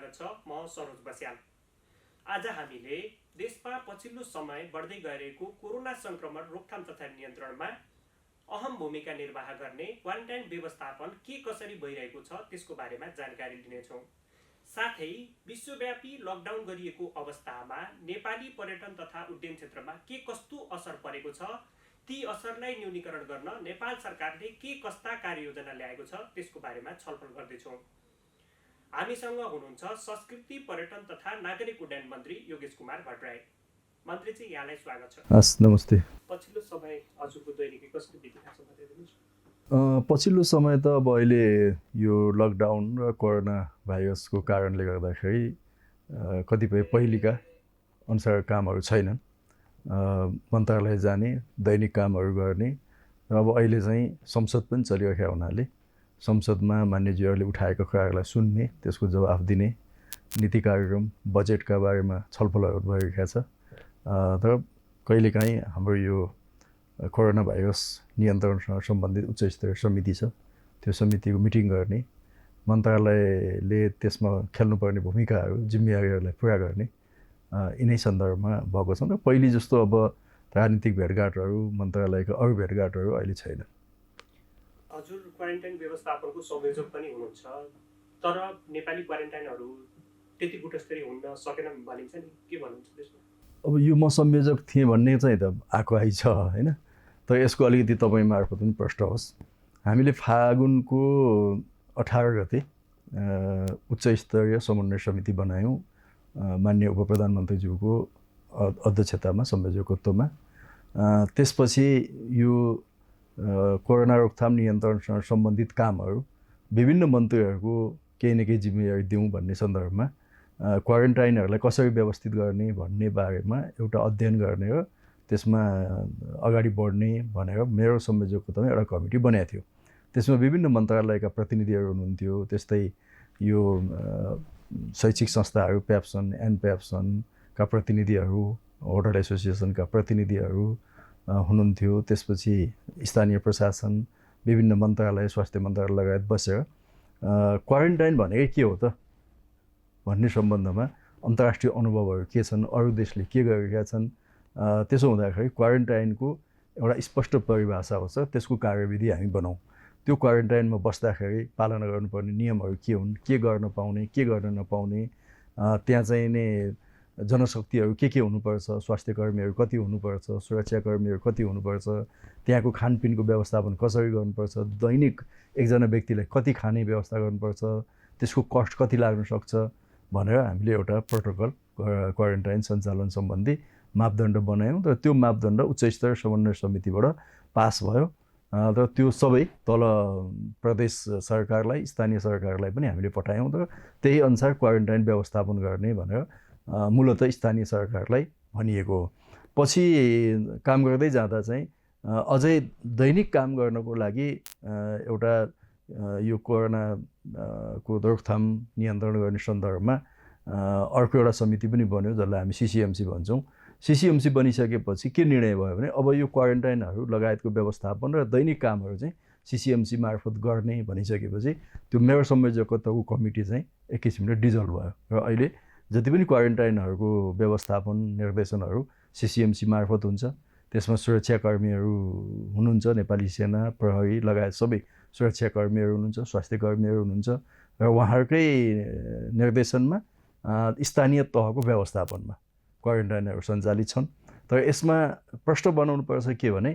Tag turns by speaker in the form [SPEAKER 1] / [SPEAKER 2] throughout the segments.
[SPEAKER 1] स्वागत छ। म सरोज बस्याल। आज हामीले देशमा पछिल्लो समय बढ्दै गएको कोरोना संक्रमण रोकथाम तथा नियन्त्रणमा अहम भूमिका निर्वाह गर्ने क्वारेन्टाइन व्यवस्थापन के कसरी भइरहेको छ त्यसको बारेमा जानकारी लिनेछौँ। साथै विश्वव्यापी लकडाउन गरिएको अवस्थामा नेपाली पर्यटन तथा उड्डयन क्षेत्रमा के कस्तो असर परेको छ, ती असरलाई न्यूनीकरण गर्न नेपाल सरकारले के कस्ता कार्ययोजना ल्याएको छ त्यसको बारेमा छलफल गर्दैछौँ। हामीसँग हुनुहुन्छ संस्कृति पर्यटन तथा नागरिक उड्डयन मन्त्री योगेश कुमार भट्टराई। मन्त्रीजी, यहाँलाई स्वागत छ।
[SPEAKER 2] हस्, नमस्ते।
[SPEAKER 1] पछिल्लो समय हजुरको दैनिकी कसरी बितेको छ बताइदिनुहोस्।
[SPEAKER 2] पछिल्लो समय त अब अहिले यो लकडाउन र कोरोना भाइरसको कारणले गर्दाखेरि कतिपय पहिलेका अनुसार कामहरू छैनन्। मन्त्रालय जाने, दैनिक कामहरू गर्ने र अब अहिले चाहिँ संसद पनि चलिरहेको हुनाले संसदमा मान्यज्यूहरूले उठाएका कुराहरूलाई सुन्ने, त्यसको जवाफ दिने, नीति कार्यक्रम बजेटका बारेमा छलफलहरू भइरहेका छ। तर कहिलेकाहीँ हाम्रो यो कोरोना भाइरस नियन्त्रणसँग सम्बन्धित उच्च स्तरीय समिति छ, त्यो समितिको मिटिङ गर्ने, मन्त्रालयले त्यसमा खेल्नुपर्ने भूमिकाहरू जिम्मेवारीहरूलाई पुरा गर्ने यिनै सन्दर्भमा भएको छ। र पहिले जस्तो अब राजनीतिक भेटघाटहरू, मन्त्रालयका अरू भेटघाटहरू अहिले छैन।
[SPEAKER 1] हजुर क्वारेन्टाइन व्यवस्थापनको संयोजक पनि हुनुहुन्छ, तर नेपाली क्वारेन्टाइनहरू त्यति गुणस्तरीय हुन सकेन भनिन्छ नि, के भन्नुहुन्छ त्यसमा?
[SPEAKER 2] अब यो म संयोजक थिएँ भन्ने चाहिँ त आएको छ होइन। तर यसको अलिकति तपाईँ मार्फत पनि प्रश्न होस्। हामीले फागुनको 18 गते उच्च स्तरीय समन्वय समिति बनायौँ, माननीय उप प्रधानमन्त्रीज्यूको अध्यक्षतामा, संयोजकत्वमा। त्यसपछि यो कोरोना रोकथाम नियन्त्रणसँग सम्बन्धित कामहरू विभिन्न मन्त्रीहरूको केही न केही जिम्मेवारी दिउँ भन्ने सन्दर्भमा क्वारेन्टाइनहरूलाई कसरी व्यवस्थित गर्ने भन्ने बारेमा एउटा अध्ययन गर्ने र त्यसमा अगाडि बढ्ने भनेर मेरो संयोजकत्वमा एउटा कमिटी बनाएको थियो। त्यसमा विभिन्न मन्त्रालयका प्रतिनिधिहरू हुनुहुन्थ्यो। त्यस्तै यो शैक्षिक संस्थाहरू, प्याप्सन, एनप्याप्सनका प्रतिनिधिहरू, होटल एसोसिएसनका प्रतिनिधिहरू हुनुहुन्थ्यो। त्यसपछि स्थानीय प्रशासन, विभिन्न मन्त्रालय, स्वास्थ्य मन्त्रालय लगायत बसेर क्वारेन्टाइन भनेको के हो त भन्ने सम्बन्धमा अन्तर्राष्ट्रिय अनुभवहरू के छन्, अरू देशले के गरेका छन्, त्यसो हुँदाखेरि क्वारेन्टाइनको एउटा स्पष्ट परिभाषा हुन्छ, त्यसको कार्यविधि हामी बनाऊँ। त्यो क्वारेन्टाइनमा बस्दाखेरि पालना गर्नुपर्ने नियमहरू के हुन्, के गर्न पाउने, के गर्न नपाउने, त्यहाँ चाहिँ नि जनशक्तिहरू के हुनुपर्छ, स्वास्थ्य कर्मीहरू कति हुनुपर्छ, सुरक्षाकर्मीहरू कति हुनुपर्छ, त्यहाँको खानपिनको व्यवस्थापन कसरी गर्नुपर्छ, दैनिक एकजना व्यक्तिलाई कति खाने व्यवस्था गर्नुपर्छ, त्यसको कस्ट कति लाग्न सक्छ भनेर हामीले एउटा प्रोटोकल क्वारेन्टाइन सञ्चालन सम्बन्धी मापदण्ड बनायौँ। र त्यो मापदण्ड उच्च स्तरीय समन्वय समितिबाट पास भयो। र त्यो सबै तल प्रदेश सरकारलाई, स्थानीय सरकारलाई पनि हामीले पठायौँ। र त्यही अनुसार क्वारेन्टाइन व्यवस्थापन गर्ने भनेर मूलतः स्थानीय सरकारलाई भनिएको हो। पछि काम गर्दै जाँदा चाहिँ अझै दैनिक काम गर्नको लागि एउटा यो कोरोनाको रोकथाम नियन्त्रण गर्ने सन्दर्भमा अर्को एउटा समिति पनि बन्यो, जसलाई हामी सिसिएमसी भन्छौँ। सिसिएमसी बनिसकेपछि के निर्णय भयो भने अब यो क्वारेन्टाइनहरू लगायतको व्यवस्थापन र दैनिक कामहरू चाहिँ सिसिएमसी मार्फत गर्ने भनिसकेपछि त्यो मेरो संयोजकत्वको कमिटी चाहिँ एक किसिमले डिजल्भ भयो। र अहिले जति पनि क्वारेन्टाइनहरूको व्यवस्थापन निर्देशनहरू सिसिएमसी मार्फत हुन्छ। त्यसमा सुरक्षाकर्मीहरू हुनुहुन्छ, नेपाली सेना, प्रहरी लगायत सबै सुरक्षाकर्मीहरू हुनुहुन्छ, स्वास्थ्यकर्मीहरू हुनुहुन्छ र उहाँहरूकै निर्देशनमा स्थानीय तहको व्यवस्थापनमा क्वारेन्टाइनहरू सञ्चालित छन्। तर यसमा प्रश्न बनाउनुपर्छ के भने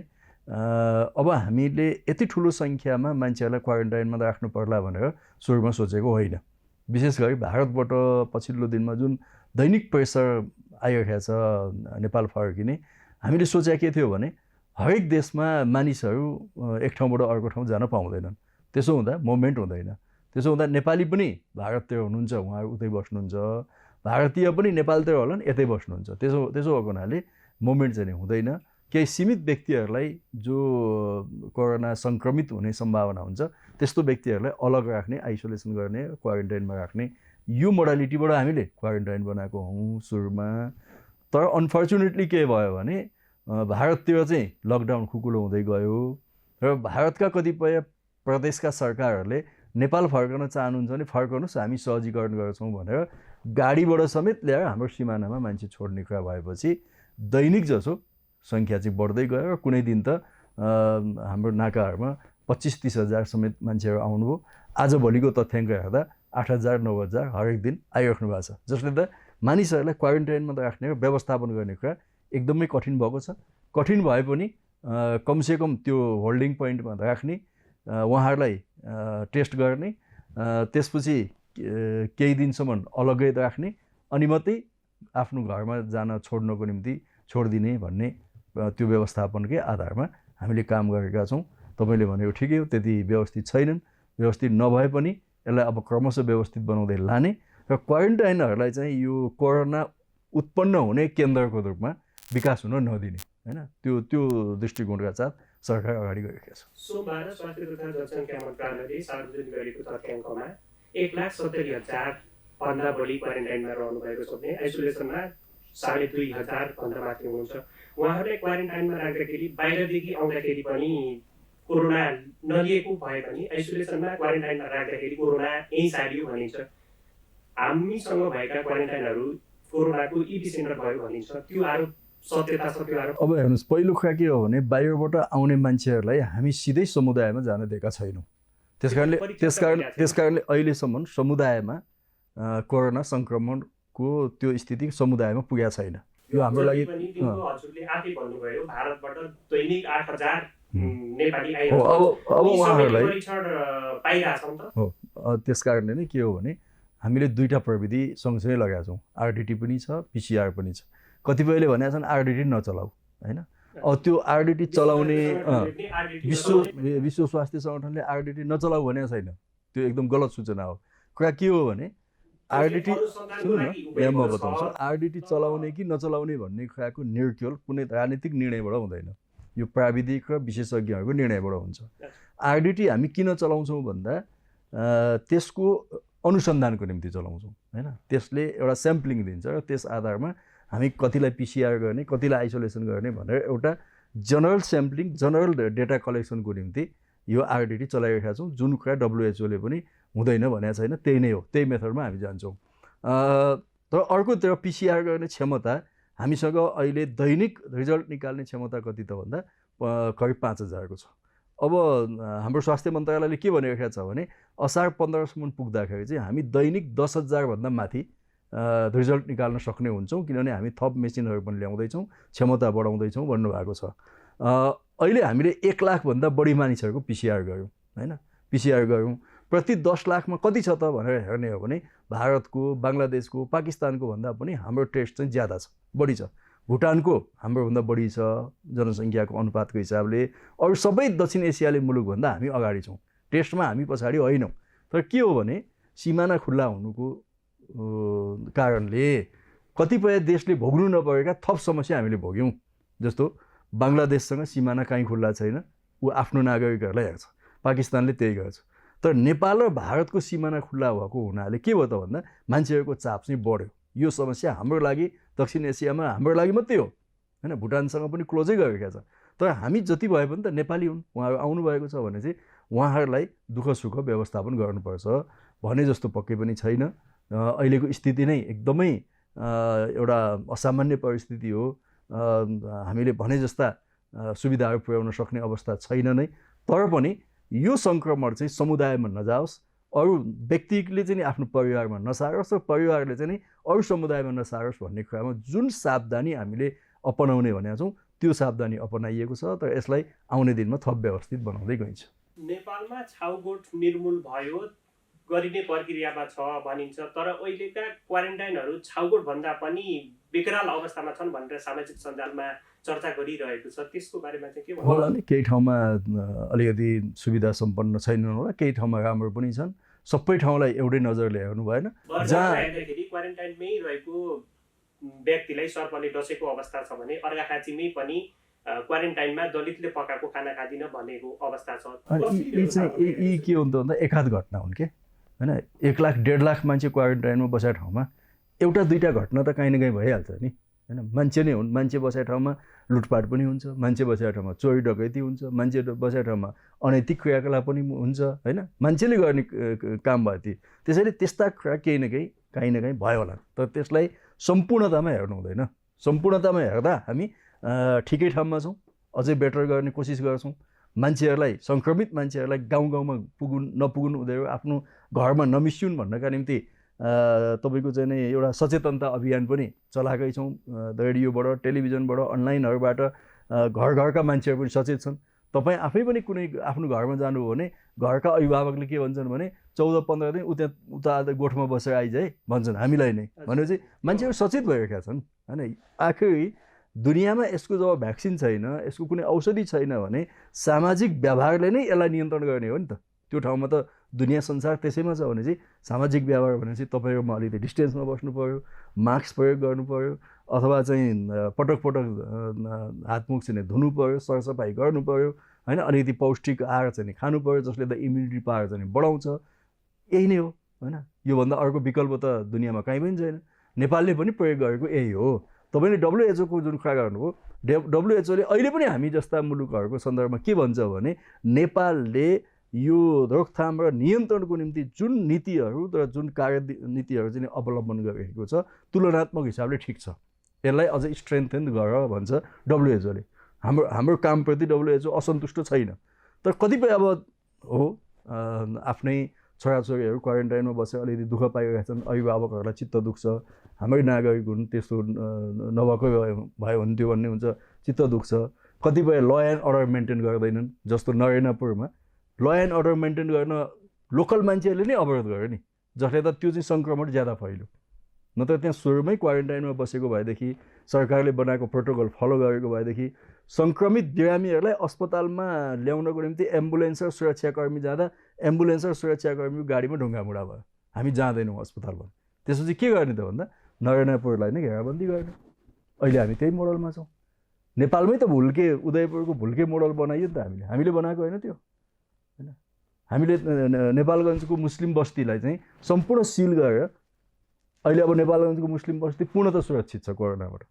[SPEAKER 2] अब हामीले यति ठुलो सङ्ख्यामा मान्छेहरूलाई क्वारेन्टाइनमा राख्नु पर्ला भनेर सुरुमा सोचेको होइन। विशेष गरी भारतबाट पछिल्लो दिनमा जुन दैनिक प्रेसर आइरहेको छ नेपाल फर्किने, हामीले सोचे के थियो भने हरेक देशमा मानिसहरू एक ठाउँबाट अर्को ठाउँ जान पाउँदैनन्। त्यसो हुँदा मोभमेन्ट हुँदैन। त्यसो हुँदा नेपाली पनि भारततिर हुनुहुन्छ, उहाँहरू उतै बस्नुहुन्छ, भारतीय पनि नेपालतिर होलान्, यतै बस्नुहुन्छ। त्यसो भएको हुनाले मोभमेन्ट चाहिँ हुँदैन। केही सीमित व्यक्तिहरूलाई जो कोरोना सङ्क्रमित हुने सम्भावना हुन्छ त्यस्तो व्यक्तिहरूलाई अलग राख्ने, आइसोलेसन गर्ने, क्वारेन्टाइनमा राख्ने, यो मोडालिटीबाट हामीले क्वारेन्टाइन बनाएको हौँ सुरुमा। तर अनफर्चुनेटली के भयो भने भारततिर चाहिँ लकडाउन खुकुलो हुँदै गयो र भारतका कतिपय प्रदेशका सरकारहरूले नेपाल फर्कन चाहनुहुन्छ भने फर्कनुहोस्, हामी सहजीकरण गर्छौँ भनेर गाडीबाट समेत ल्याएर हाम्रो सिमानामा मान्छे छोड्ने कुरा भएपछि दैनिक जसो सङ्ख्या चाहिँ बढ्दै गयो र कुनै दिन त हाम्रो नाकाहरूमा 25-30 हजार समेत मान्छेहरू आउनुभयो। आजभोलिको तथ्याङ्क हेर्दा 8,000-9,000 हरेक दिन आइराख्नु भएको छ, जसले त मानिसहरूलाई क्वारेन्टाइनमा राख्ने र व्यवस्थापन गर्ने कुरा एकदमै कठिन भएको छ। कठिन भए पनि कमसेकम त्यो होल्डिङ पोइन्टमा राख्ने, उहाँहरूलाई टेस्ट गर्ने, त्यसपछि केही दिनसम्म अलग्गै राख्ने, अनि मात्रै आफ्नो घरमा जान छोड्नको निम्ति छोडिदिने भन्ने त्यो व्यवस्थापनकै आधारमा हामीले काम गरेका छौँ। तपाईँले भनेको ठिकै हो, त्यति व्यवस्थित छैनन्। व्यवस्थित नभए पनि यसलाई अब क्रमशः व्यवस्थित बनाउँदै लाने र क्वारेन्टाइनहरूलाई चाहिँ यो कोरोना उत्पन्न हुने केन्द्रको रूपमा विकास हुन नदिने, हैन, त्यो दृष्टिकोणका साथ सरकार अगाडि गइरहेको छ।
[SPEAKER 1] सोमबार स्वास्थ्य तथा जनसङ्ख्या मन्त्रालयले सार्वजनिक गरेको तथ्याङ्कमा 1,70,000 भन्दा बढी क्वारेन्टाइनमा रहनु भएको छ भने आइसोलेसनमा 2,500 भन्दा माथि हुनुहुन्छ। उहाँहरूलाई क्वारेन्टाइनमा राख्दाखेरि बाहिरदेखि आउँदाखेरि पनि कोरोना नलिएको भए पनि आइसोलेसनमा क्वारेन्टाइनमा राख्दाखेरि कोरोना यहीँ सारियो भनिन्छ। हामीसँग भएका क्वारेन्टाइनहरू कोरोनाको इपिसेन्टर भयो भनिन्छ। त्यो आरोप सत्यता छ? त्यो आरोप
[SPEAKER 2] अब हेर्नुहोस्, पहिलो कुरा के हो भने बाहिरबाट आउने मान्छेहरूलाई हामी सिधै समुदायमा जान दिएका छैनौँ। त्यसकारणले अहिलेसम्म समुदायमा कोरोना सङ्क्रमणको त्यो स्थिति समुदायमा पुगेको छैन। यो हाम्रो लागि
[SPEAKER 1] हजुरले आफै भन्नुभयो भारतबाट दैनिक 8,000 नेपाली
[SPEAKER 2] अब उहाँहरूलाई
[SPEAKER 1] पाइरहेछौँ त
[SPEAKER 2] हो। त्यसकारणले नै के हो भने हामीले दुईवटा प्रविधि सँगसँगै लगाएका छौँ। आरडिटी पनि छ, पिसिआर पनि छ। कतिपयले भनेका छन् आरडिटी नचलाऊ, होइन। अब त्यो आरडिटी चलाउने विश्व स्वास्थ्य सङ्गठनले आरडिटी नचलाऊ भनेको छैन, त्यो एकदम गलत सूचना हो। कुरा के हो भने आरडिटी, सुन्नु न, यहाँ म बताउँछु, आरडिटी चलाउने कि नचलाउने भन्ने कुराको निर्क्योल कुनै राजनीतिक निर्णयबाट हुँदैन, यो प्राविधिक र विशेषज्ञहरूको निर्णयबाट हुन्छ। आरडिटी हामी किन चलाउँछौँ भन्दा त्यसको अनुसन्धानको निम्ति चलाउँछौँ, होइन। त्यसले एउटा स्याम्पलिङ दिन्छ र त्यस आधारमा हामी कतिलाई पिसिआर गर्ने, कतिलाई आइसोलेसन गर्ने भनेर एउटा जनरल स्याम्पलिङ, जनरल डेटा कलेक्सनको निम्ति यो आरडिटी चलाइरहेका छौँ। जुन कुरा WHO ले पनि हुँदैन भनेको छैन, त्यही नै हो, त्यही मेथडमा हामी जान्छौँ। तर अर्कोतिर पिसिआर गर्ने क्षमता हामीसँग अहिले दैनिक रिजल्ट निकाल्ने क्षमता कति त भन्दा करिब 5,000 छ। अब हाम्रो स्वास्थ्य मन्त्रालयले के भनिरहेको छ भने असार 15सम्म पुग्दाखेरि चाहिँ हामी दैनिक 10,000 भन्दा माथि रिजल्ट निकाल्न सक्ने हुन्छौँ, किनभने हामी थप मेसिनहरू पनि ल्याउँदैछौँ, क्षमता बढाउँदैछौँ भन्नुभएको छ। अहिले हामीले 1 लाख भन्दा बढी मानिसहरूको पिसिआर गऱ्यौँ, होइन। पिसिआर गऱ्यौँ, प्रति 10 लाखमा कति छ त भनेर हेर्ने हो भने भारतको, बङ्गलादेशको, पाकिस्तानको भन्दा पनि हाम्रो टेस्ट चाहिँ ज्यादा छ, बढी छ। भुटानको हाम्रोभन्दा बढी छ जनसङ्ख्याको अनुपातको हिसाबले। अरू सबै दक्षिण एसियाली मुलुकभन्दा हामी अगाडि छौँ, टेस्टमा हामी पछाडि होइनौँ। तर के हो भने सिमाना खुल्ला हुनुको कारणले कतिपय देशले भोग्नु नपरेका थप समस्या हामीले भोग्यौँ। जस्तो बङ्गलादेशसँग सिमाना कहीँ खुल्ला छैन, ऊ आफ्नो नागरिकहरूलाई हेर्छ, पाकिस्तानले त्यही गर्छ। तर नेपाल र भारतको सिमाना खुल्ला भएको हुनाले के भयो त भन्दा मान्छेहरूको चाप चाहिँ बढ्यो। यो समस्या हाम्रो लागि दक्षिण एसियामा हाम्रो लागि मात्रै हो, होइन। भुटानसँग पनि क्लोजै गरेका छ। तर हामी जति भए पनि त नेपाली हुन्, उहाँहरू आउनुभएको छ भने चाहिँ उहाँहरूलाई दुःख सुख व्यवस्थापन गर्नुपर्छ भने जस्तो पक्कै पनि छैन। अहिलेको स्थिति नै एकदमै एउटा असामान्य परिस्थिति हो। हामीले भने जस्ता सुविधाहरू पुर्याउन सक्ने अवस्था छैन नै। तर पनि यो सङ्क्रमण चाहिँ समुदायमा नजाओस्, अरू व्यक्तिले चाहिँ आफ्नो परिवारमा नसारोस् र परिवारले चाहिँ अरू समुदायमा नसारोस् भन्ने कुरामा जुन सावधानी हामीले अपनाउने भनेका छौँ त्यो सावधानी अपनाइएको छ। तर यसलाई आउने दिनमा थप व्यवस्थित बनाउँदै गइन्छ।
[SPEAKER 1] नेपालमा छाउगोठ निर्मूल भयो, गरिने प्रक्रियामा छ भनिन्छ, तर अहिलेका क्वारेन्टाइनहरू छाउगोठ भन्दा पनि विकराल अवस्थामा छन् भनेर सामाजिक सञ्जालमा चर्चा गरिरहेको छ। त्यसको बारेमा चाहिँ के भन्नु
[SPEAKER 2] होला नि? केही ठाउँमा अलिकति सुविधा सम्पन्न छैनन् होला, केही ठाउँमा राम्रो पनि छन्। सबै ठाउँलाई एउटै नजरले हेर्नु भएन।
[SPEAKER 1] जहाँ हेर्दाखेरि क्वारेन्टाइनमै रहेको व्यक्तिलाई सर्पले डसेको अवस्था छ भने अर्घाखाँचीमै पनि क्वारेन्टाइनमा दलितले पकाएको खाना खादिन भनेको अवस्था छ।
[SPEAKER 2] यी के हुन्छ भन्दा एकाध घटना हुन् के, होइन। 1 लाख 1.5 लाख मान्छे क्वारेन्टाइनमा बसेको ठाउँमा एउटा दुईवटा घटना त काहीँ न काहीँ भइहाल्छ नि, होइन, मान्छे नै हुन्, मान्छे बसेको ठाउँमा लुटपाट पनि हुन्छ, मान्छे बसेको ठाउँमा चोरी डकैती हुन्छ, मान्छे बसेको ठाउँमा अनैतिक क्रियाकलाप पनि हुन्छ, होइन, मान्छेले गर्ने काम भयो ती। त्यसैले त्यस्ता कुरा केही न काहीँ भयो होला, तर त्यसलाई सम्पूर्णतामा हेर्नु हुँदैन। सम्पूर्णतामा हेर्दा हामी ठिकै ठाउँमा छौँ, अझै बेटर गर्ने कोसिस गर्छौँ। मान्छेहरूलाई, सङ्क्रमित मान्छेहरूलाई गाउँमा नपुगुन्, उनीहरू आफ्नो घरमा नमिसिउन् भन्नका निम्ति तपाईँको चाहिँ नि एउटा सचेतनता अभियान पनि चलाएकै छौँ। रेडियोबाट, टेलिभिजनबाट, अनलाइनहरूबाट घरका मान्छेहरू पनि सचेत छन्। तपाईँ आफै पनि कुनै आफ्नो घरमा जानुभयो भने घरका अभिभावकले के भन्छन् भने 14-15 दिन उता गोठमा बसेर आइजाए भन्छन् हामीलाई नै। भनेपछि मान्छेहरू सचेत भइरहेका छन्, होइन। आखिर दुनियाँमा यसको जब भ्याक्सिन छैन, यसको कुनै औषधि छैन भने सामाजिक व्यवहारले नै यसलाई नियन्त्रण गर्ने हो नि त। त्यो ठाउँमा त दुनियाँ संसार त्यसैमा छ भने चाहिँ सामाजिक व्यवहार भनेपछि तपाईँहरूमा अलिकति डिस्टेन्समा बस्नु पऱ्यो, मास्क प्रयोग गर्नु पऱ्यो, अथवा चाहिँ पटक हातमुख चाहिँ धुनु पऱ्यो, सरसफाइ गर्नु पऱ्यो, होइन। अलिकति पौष्टिक आहार चाहिँ खानु पऱ्यो, जसले त इम्युनिटी पावर चाहिँ बढाउँछ। यही नै हो, होइन। योभन्दा अर्को विकल्प त दुनियाँमा कहीँ पनि छैन। नेपालले पनि प्रयोग गरेको यही हो। तपाईँले WHO को जुन कुरा गर्नुभयो, WHO ले अहिले पनि हामी जस्ता मुलुकहरूको सन्दर्भमा के भन्छ भने नेपालले यो रोकथाम र नियन्त्रणको निम्ति जुन नीतिहरू र जुन कार्यनीतिहरू चाहिँ अवलम्बन गरिरहेको छ तुलनात्मक हिसाबले ठिक छ, यसलाई अझै स्ट्रेन्थेन गर भन्छ WHO ले। हाम्रो कामप्रति WHO असन्तुष्ट छैन। तर कतिपय अब हो आफ्नै छोराछोरीहरू क्वारेन्टाइनमा बसेर अलिकति दुःख पाइरहेका छन्, अभिभावकहरूलाई चित्त दुख्छ, हाम्रै नागरिक हुन्, त्यस्तो नभएको भयो हुन्थ्यो भन्ने हुन्छ, चित्त दुख्छ। कतिपय ल एन्ड अर्डर मेन्टेन गर्दैनन्, जस्तो नरेनापुरमा ल एन्ड अर्डर मेन्टेन गर्न लोकल मान्छेहरूले नै अवरोध गर्यो नि, जसले त त्यो चाहिँ सङ्क्रमण ज्यादा फैल्यो। नत्र त्यहाँ सुरुमै क्वारेन्टाइनमा बसेको भएदेखि, सरकारले बनाएको प्रोटोकल फलो गरेको भएदेखि सङ्क्रमित बिरामीहरूलाई अस्पतालमा ल्याउनको निम्ति एम्बुलेन्स र सुरक्षाकर्मी जाँदा एम्बुलेन्स र सुरक्षाकर्मीको गाडीमा ढुङ्गामुढा भयो, हामी जाँदैनौँ अस्पतालमा। त्यसपछि के गर्ने त भन्दा नरेनापुरलाई नै घेराबन्दी गर्ने। अहिले हामी त्यही मोडलमा छौँ। नेपालमै त उदयपुरको भुल्के मोडल बनाइयो नि त हामीले बनाएको होइन त्यो, होइन। हामीले नेपालगञ्जको मुस्लिम बस्तीलाई चाहिँ सम्पूर्ण सिल गरेर अहिले अब नेपालगञ्जको मुस्लिम बस्ती पूर्णतः सुरक्षित छ कोरोनाबाट।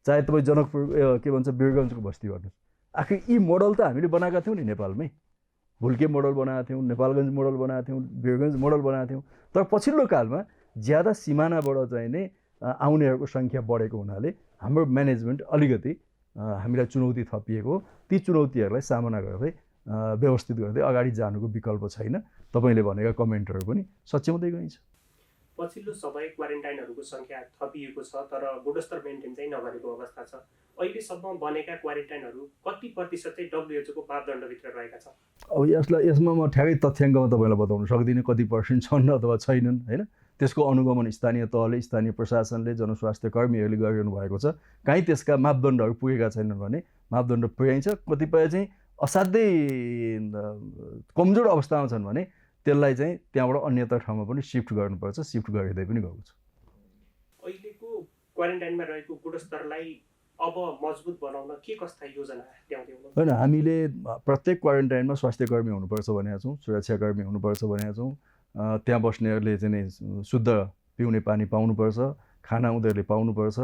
[SPEAKER 2] चाहे तपाईँ जनकपुर के भन्छ वीरगञ्जको बस्ती भन्नुहोस्, आखिर यी मोडल त हामीले बनाएका थियौँ नि नेपालमै। भुल्के मोडल बनाएको थियौँ, नेपालगञ्ज मोडल बनाएको थियौँ, वीरगञ्ज मोडल बनाएको थियौँ। तर पछिल्लो कालमा ज्यादा सिमानाबाट चाहिँ नै आउनेहरूको सङ्ख्या बढेको हुनाले हाम्रो म्यानेजमेन्ट अलिकति हामीलाई चुनौती थपिएको। ती चुनौतीहरूलाई सामना गर्दै व्यवस्थित गर्दै अगाडि जानुको विकल्प छैन। तपाईँले भनेका कमेन्टहरू पनि सच्याउँदै गइन्छ।
[SPEAKER 1] पछिल्लो समय क्वारेन्टाइनहरूको सङ्ख्या थपिएको छ, तर गुणस्तर मेन्टेन चाहिँ नगरेको अवस्था छ। अहिलेसम्म बनेका क्वारेन्टाइनहरू कति प्रतिशत चाहिँ WHO को मापदण्डभित्र रहेका छ?
[SPEAKER 2] अब यसमा म ठ्याक्कै तथ्याङ्कमा तपाईँलाई बताउन सक्दिनँ कति % छन् अथवा छैनन्, होइन। त्यसको अनुगमन स्थानीय तहले, स्थानीय प्रशासनले, जनस्वास्थ्य कर्मीहरूले गरिरहनु भएको छ। काहीँ त्यसका मापदण्डहरू पुगेका छैनन् भने मापदण्ड पुर्याइन्छ। कतिपय चाहिँ असाध्यै कमजोर अवस्थामा छन् भने त्यसलाई चाहिँ त्यहाँबाट अन्यत्र ठाउँमा पनि सिफ्ट गर्नुपर्छ, सिफ्ट गरिँदै पनि गएको छ।
[SPEAKER 1] अहिलेको क्वारेन्टाइनमा रहेको गुणस्तरलाई अब मजबुत बनाउन के कस्ता योजना ल्याउँदै हुनुहुन्छ?
[SPEAKER 2] होइन, हामीले प्रत्येक क्वारेन्टाइनमा स्वास्थ्यकर्मी हुनुपर्छ भनेका छौँ, सुरक्षाकर्मी हुनुपर्छ भनेका छौँ। त्यहाँ बस्नेहरूले चाहिँ शुद्ध पिउने पानी पाउनुपर्छ, खाना उनीहरूले पाउनुपर्छ,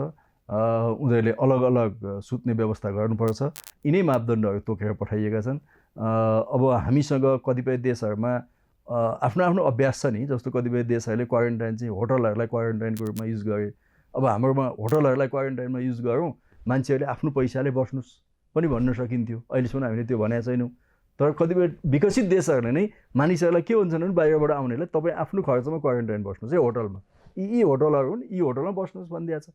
[SPEAKER 2] उनीहरूले अलग अलग सुत्ने व्यवस्था गर्नुपर्छ। यिनै मापदण्डहरू तोकेर पठाइएका छन्। अब हामीसँग कतिपय देशहरूमा आफ्नो आफ्नो अभ्यास छ नि, जस्तो कतिपय देशहरूले क्वारेन्टाइन चाहिँ होटलहरूलाई क्वारेन्टाइनको रूपमा युज गरे। अब हाम्रोमा होटलहरूलाई क्वारेन्टाइनमा युज गरौँ, मान्छेहरूले आफ्नो पैसाले बस्नुहोस् पनि भन्न सकिन्थ्यो। अहिलेसम्म हामीले त्यो भनेका छैनौँ। तर कतिपय विकसित देशहरूले नै मानिसहरूलाई के भन्छन् भने बाहिरबाट आउनेलाई तपाईँ आफ्नो खर्चमा क्वारेन्टाइन बस्नुहोस् है होटलमा, यी होटलहरू हुन्, यी होटलमा बस्नुहोस् भनिदिएको छ।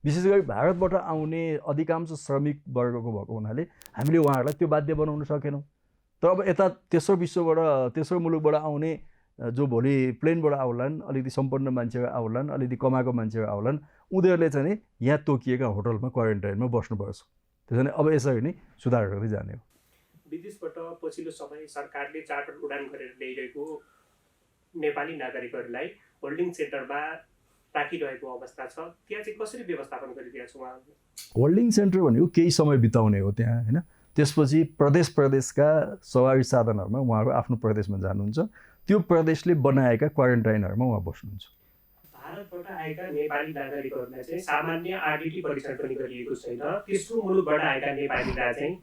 [SPEAKER 2] विशेष गरी भारतबाट आउने अधिकांश श्रमिक वर्गको भएको हुनाले हामीले उहाँहरूलाई त्यो बाध्य बनाउन सकेनौँ। तर अब यता तेस्रो मुलुकबाट आउने जो भोलि प्लेनबाट आउलान्, अलिकति सम्पन्न मान्छेहरू आउलान्, अलिकति कमाएको मान्छेहरू आउलान्, उनीहरूले चाहिँ नि यहाँ तोकिएका होटलमा क्वारेन्टाइनमा बस्नुपर्छ। त्यसो भने अब यसरी नै सुधार गर्दै जाने हो।
[SPEAKER 1] विदेशबाट पछिल्लो समय सरकारले चार्टर उडान गरेर ल्याइरहेको नेपाली नागरिकहरूलाई होल्डिङ सेन्टरमा राखिरहेको अवस्था छ, त्यहाँ चाहिँ कसरी व्यवस्थापन गरिदिएको छ उहाँहरूले?
[SPEAKER 2] होल्डिङ सेन्टर भनेको केही समय बिताउने हो त्यहाँ, होइन। त्यसपछि प्रदेशका सवारी साधनहरूमा उहाँहरू आफ्नो प्रदेशमा जानुहुन्छ, त्यो प्रदेशले बनाएका क्वारेन्टाइनहरूमा उहाँ बस्नुहुन्छ।
[SPEAKER 1] भारतबाट आएका नेपाली नागरिकहरूलाई चाहिँ सामान्य आरडिटी परीक्षण पनि गरिएको छैन। तेस्रो मुलुकबाट आएका नेपालीलाई चाहिँ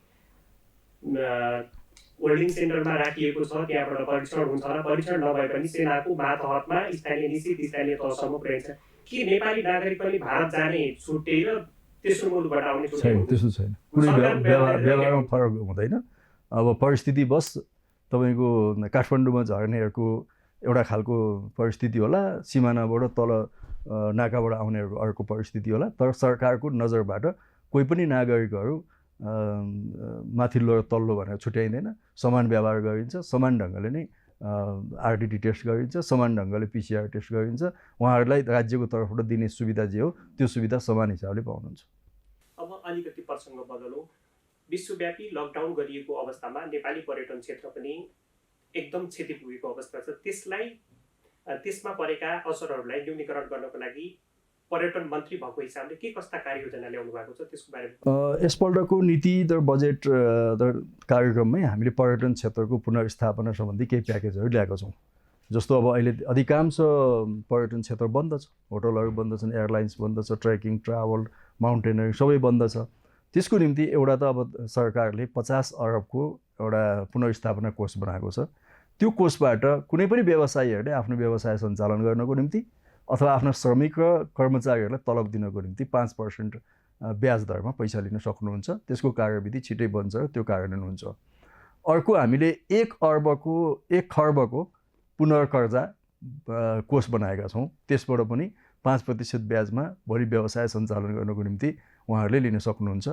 [SPEAKER 1] होल्डिङ सेन्टरमा राखिएको छ, त्यहाँबाट परीक्षण हुन्छ र परीक्षण नभए पनि सेनाको मातहतमा निश्चित स्थानीय तहसम्म पुर्याइन्छ। के नेपाली नागरिक पनि भारत जाने छुट्याएर तेस्रो मुलुकबाट आउने
[SPEAKER 2] छैन? त्यस्तो छैन, कुनै व्यवहारमा फरक हुँदैन। अब परिस्थिति बस तपाईँको काठमाडौँमा झर्नेहरूको एउटा खालको परिस्थिति होला, सिमानाबाट तल नाकाबाट आउनेहरूको अर्को परिस्थिति होला, तर सरकारको नजरबाट कोही पनि नागरिकहरू माथिल्लो र तल्लो भनेर छुट्याइँदैन। समान व्यवहार गरिन्छ, समान ढङ्गले नै आरडिटी टेस्ट गरिन्छ, समान ढङ्गले पिसिआर टेस्ट गरिन्छ। उहाँहरूलाई राज्यको तर्फबाट दिने सुविधा जे हो त्यो सुविधा समान हिसाबले पाउनुहुन्छ।
[SPEAKER 1] अब अलिकति प्रसङ्ग बदलौँ। विश्वव्यापी लकडाउन गरिएको अवस्थामा नेपाली पर्यटन क्षेत्र पनि एकदम क्षति पुगेको अवस्था छ। त्यसमा परेका असरहरूलाई न्यूनीकरण गर्नको लागि पर्यटन मन्त्री भएको हिसाबले के कस्ता कार्ययोजना ल्याउनु भएको छ त्यसको बारेमा?
[SPEAKER 2] यसपल्टको नीति र बजेट कार्यक्रममै हामीले पर्यटन क्षेत्रको पुनर्स्थापना सम्बन्धी केही प्याकेजहरू ल्याएका छौँ। जस्तो अब अहिले अधिकांश पर्यटन क्षेत्र बन्द छ, होटलहरू बन्द छन्, एयरलाइन्स बन्द छ, ट्रेकिङ, ट्राभल, माउन्टेनरिङ सबै बन्द छ। त्यसको निम्ति एउटा त अब सरकारले 50 अरबको एउटा पुनर्स्थापना कोष बनाएको छ। त्यो कोषबाट कुनै पनि व्यवसायीहरूले आफ्नो व्यवसाय सञ्चालन गर्नको निम्ति अथवा आफ्ना श्रमिक र कर्मचारीहरूलाई तलब दिनको निम्ति 5% ब्याज दरमा पैसा लिन सक्नुहुन्छ। त्यसको कार्यविधि छिटै बन्छ र त्यो कार्यान्वयन हुन्छ। अर्को हामीले 1 खर्बको पुनर्कर्जा कोष बनाएका छौँ। त्यसबाट पनि 5% ब्याजमा भोलि व्यवसाय सञ्चालन गर्नको निम्ति उहाँहरूले लिन सक्नुहुन्छ।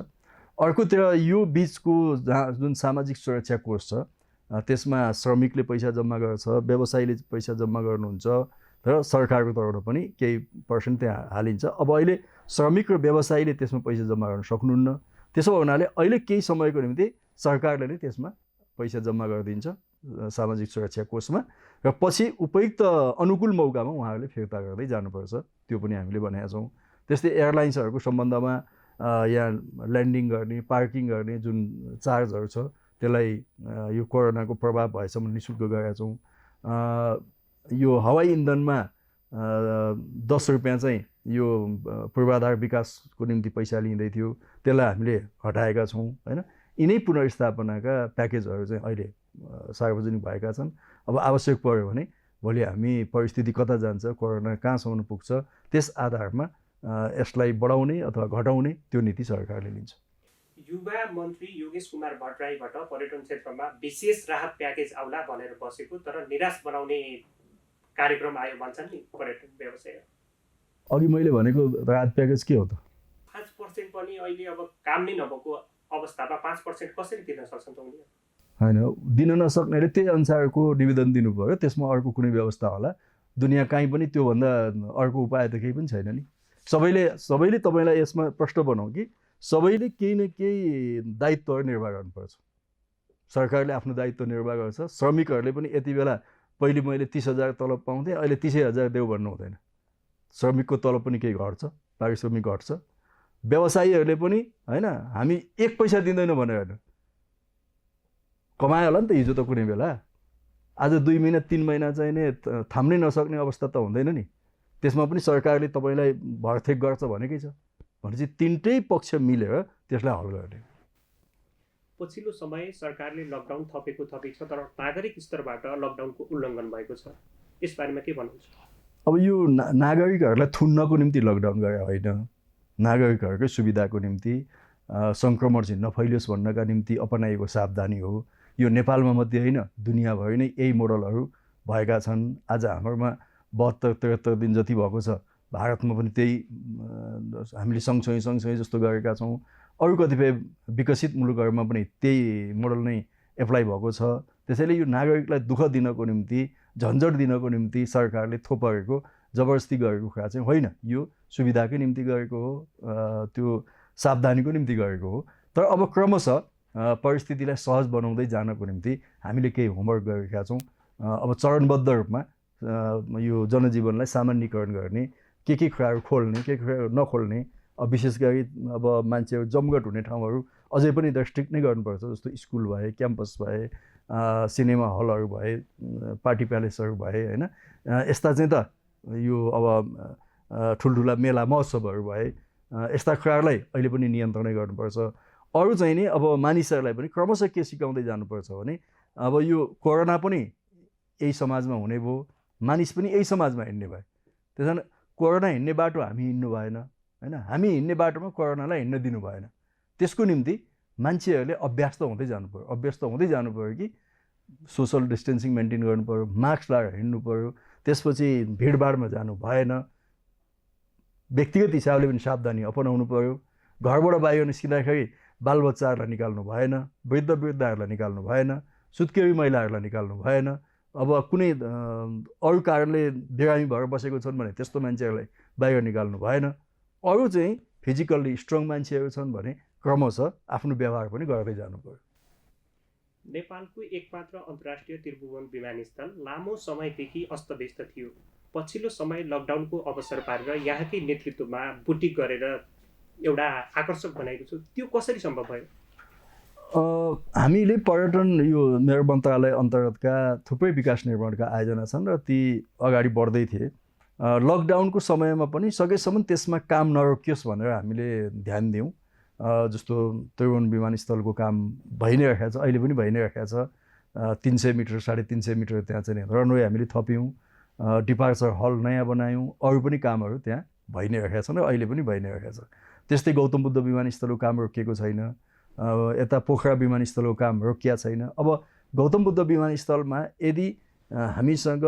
[SPEAKER 2] अर्कोतिर यो बिचको जुन सामाजिक सुरक्षा कोष छ त्यसमा श्रमिकले पैसा जम्मा गर्छ, व्यवसायीले पैसा जम्मा गर्नुहुन्छ र सरकारको तर्फबाट पनि केही पर्सेन्ट त्यहाँ हालिन्छ। अब अहिले श्रमिक र व्यवसायीले त्यसमा पैसा जम्मा गर्न सक्नुहुन्न। त्यसो हुनाले अहिले केही समयको निम्ति सरकारले नै त्यसमा पैसा जम्मा गरिदिन्छ सामाजिक सुरक्षा कोषमा, र पछि उपयुक्त अनुकूल मौकामा उहाँहरूले फिर्ता गर्दै जानुपर्छ। त्यो पनि हामीले भनेका छौँ। त्यस्तै एयरलाइन्सहरूको सम्बन्धमा यहाँ ल्यान्डिङ गर्ने, पार्किङ गर्ने जुन चार्जहरू छ त्यसलाई यो कोरोनाको प्रभाव भएसम्म निःशुल्क गरेका छौँ। यो हवाई इन्धनमा 10 रुपियाँ चाहिँ यो पूर्वाधार विकासको निम्ति पैसा लिँदै थियो, त्यसलाई हामीले हटाएका छौँ होइन। यिनै पुनर्स्थापनाका प्याकेजहरू चाहिँ अहिले सार्वजनिक भएका छन्। अब आवश्यक पर्यो भने भोलि हामी परिस्थिति कता जान्छ, कोरोना कहाँसम्म पुग्छ, त्यस आधारमा यसलाई बढाउने अथवा घटाउने त्यो नीति सरकारले लिन्छ।
[SPEAKER 1] युवा मन्त्री योगेश कुमार भट्टराईबाट पर्यटन क्षेत्रमा विशेष राहत प्याकेज आउला भनेर बसेको तर निराश बनाउने कार्यक्रम आयो भन्छन् नि पर्यटन व्यवसाय।
[SPEAKER 2] अघि मैले भनेको राहत प्याकेज के हो त?
[SPEAKER 1] 5% पनि अहिले अब काम नै नभएको अवस्थामा 5% कसरी दिन सक्छन् त उनीहरू?
[SPEAKER 2] होइन, दिन नसक्नेले त्यही अनुसारको निवेदन दिनु पर्यो। त्यसमा अर्को कुनै व्यवस्था होला। दुनियाँ कहीँ पनि त्योभन्दा अर्को उपाय त केही पनि छैन नि। सबैले तपाईँलाई यसमा प्रश्न बनाऊ कि सबैले केही न केही दायित्वहरू निर्वाह गर्नुपर्छ। सरकारले आफ्नो दायित्व निर्वाह गर्छ। श्रमिकहरूले पनि यति बेला पहिले मैले 30,000 तलब पाउँथेँ, अहिले 30,000 देऊ भन्नु हुँदैन। श्रमिकको तलब पनि केही घट्छ, पारिश्रमिक घट्छ। व्यवसायीहरूले पनि होइन हामी 1 पैसा दिँदैनौँ भनेर होइन, कमायो होला नि त हिजो त कुनै बेला। आज 2 महिना 3 महिना चाहिँ नै थाम्नै नसक्ने अवस्था त हुँदैन नि। त्यसमा पनि सरकारले तपाईँलाई भरथेक गर्छ भनेकै छ भनेपछि तिनटै पक्ष मिलेर त्यसलाई हल गर्ने।
[SPEAKER 1] पछिल्लो समय सरकारले लकडाउन थपेको छ तर नागरिक स्तरबाट लकडाउनको उल्लङ्घन भएको छ, यसबारेमा के भन्नुहुन्छ?
[SPEAKER 2] अब यो नागरिकहरूलाई थुन्नको निम्ति लकडाउन गरे होइन, नागरिकहरूकै सुविधाको निम्ति, सङ्क्रमण चाहिँ नफैलियोस् भन्नका निम्ति अपनाइएको सावधानी हो। यो नेपालमा मात्रै होइन दुनियाँभरि नै यही मोडलहरू भएका छन्। आज हाम्रोमा 72-73 दिन जति भएको छ, भारतमा पनि त्यही हामीले सँगसँगै जस्तो गरेका छौँ। अरू कतिपय विकसित मुलुकहरूमा पनि त्यही मोडल नै एप्लाई भएको छ। त्यसैले यो नागरिकलाई दुःख दिनको निम्ति, झन्झट दिनको निम्ति सरकारले थोपरेको जबरजस्ती गरेको कुरा चाहिँ होइन। यो सुविधाकै निम्ति गरेको हो, त्यो सावधानीको निम्ति गरेको हो। तर अब क्रमशः परिस्थितिलाई सहज बनाउँदै जानको निम्ति हामीले केही होमवर्क गरेका छौँ। अब चरणबद्ध रूपमा यो जनजीवनलाई सामान्यीकरण गर्ने, के कुराहरू खोल्ने, के कुराहरू नखोल्ने, विशेष गरी अब मान्छेहरू जमघट हुने ठाउँहरू अझै पनि रेस्ट्रिक्ट नै गर्नुपर्छ। जस्तो स्कुल भए, क्याम्पस भए, सिनेमा हलहरू भए, पार्टी प्यालेसहरू भए होइन, यस्ता चाहिँ त यो अब ठुल्ठुला मेला महोत्सवहरू भए यस्ता कुराहरूलाई अहिले पनि नियन्त्रणै गर्नुपर्छ। अरू चाहिँ नि अब मानिसहरूलाई पनि क्रमशः के सिकाउँदै जानुपर्छ भने अब यो कोरोना पनि यही समाजमा हुने भयो, मानिस पनि यही समाजमा हिँड्ने भयो। त्यस कारण कोरोना हिँड्ने बाटो हामी हिँड्नु भएन होइन, हामी हिँड्ने बाटोमा कोरोनालाई हिँड्न दिनु भएन। त्यसको निम्ति मान्छेहरूले अभ्यस्त हुँदै जानु पऱ्यो कि सोसल डिस्टेन्सिङ मेन्टेन गर्नु पऱ्यो, मास्क लगाएर हिँड्नु पऱ्यो, त्यसपछि भिडभाडमा जानु भएन, व्यक्तिगत हिसाबले पनि सावधानी अपनाउनु पऱ्यो, घरबाट बाहिर निस्किँदाखेरि बालबच्चाहरूलाई निकाल्नु भएन, वृद्धहरूलाई निकाल्नु भएन, सुत्केरी महिलाहरूलाई निकाल्नु भएन। अब कुनै अरू कारणले बिरामी भएर बसेको छन् भने त्यस्तो मान्छेहरूलाई बाहिर निकाल्नु भएन। अरू चाहिँ फिजिकल्ली स्ट्रङ मान्छेहरू छन् भने क्रमशः आफ्नो व्यवहार पनि गर्दै जानु पर्यो।
[SPEAKER 1] नेपालको एकमात्र अन्तर्राष्ट्रिय त्रिभुवन विमानस्थल लामो समयदेखि अस्तव्यस्त थियो। पछिल्लो समय लकडाउनको अवसर पारेर यहाँकै नेतृत्वमा बुटिक गरेर एउटा आकर्षक बनाएको छ, त्यो कसरी सम्भव भयो?
[SPEAKER 2] हामीले पर्यटन यो मेरो मन्त्रालय अन्तर्गतका थुप्रै विकास निर्माणका आयोजना छन् र ती अगाडि बढ्दै थिए। लकडाउनको समयमा पनि सकेसम्म त्यसमा काम नरोकियोस् भनेर हामीले ध्यान दियौँ। जस्तो त्रिभुवन विमानस्थलको काम भइ नै राखेको छ, अहिले पनि भइ नै राखेको छ। 300 मिटर 350 मिटर त्यहाँ चाहिँ रनवे हामीले थप्यौँ, डिपार्चर हल नयाँ बनायौँ, अरू पनि कामहरू त्यहाँ भइ नै राखेका छन् र अहिले पनि भइ नै राखेको छ। त्यस्तै गौतम बुद्ध विमानस्थलको काम रोकिएको छैन, यता पोखरा विमानस्थलको काम रोकिया छैन। अब गौतम बुद्ध विमानस्थलमा यदि हामीसँग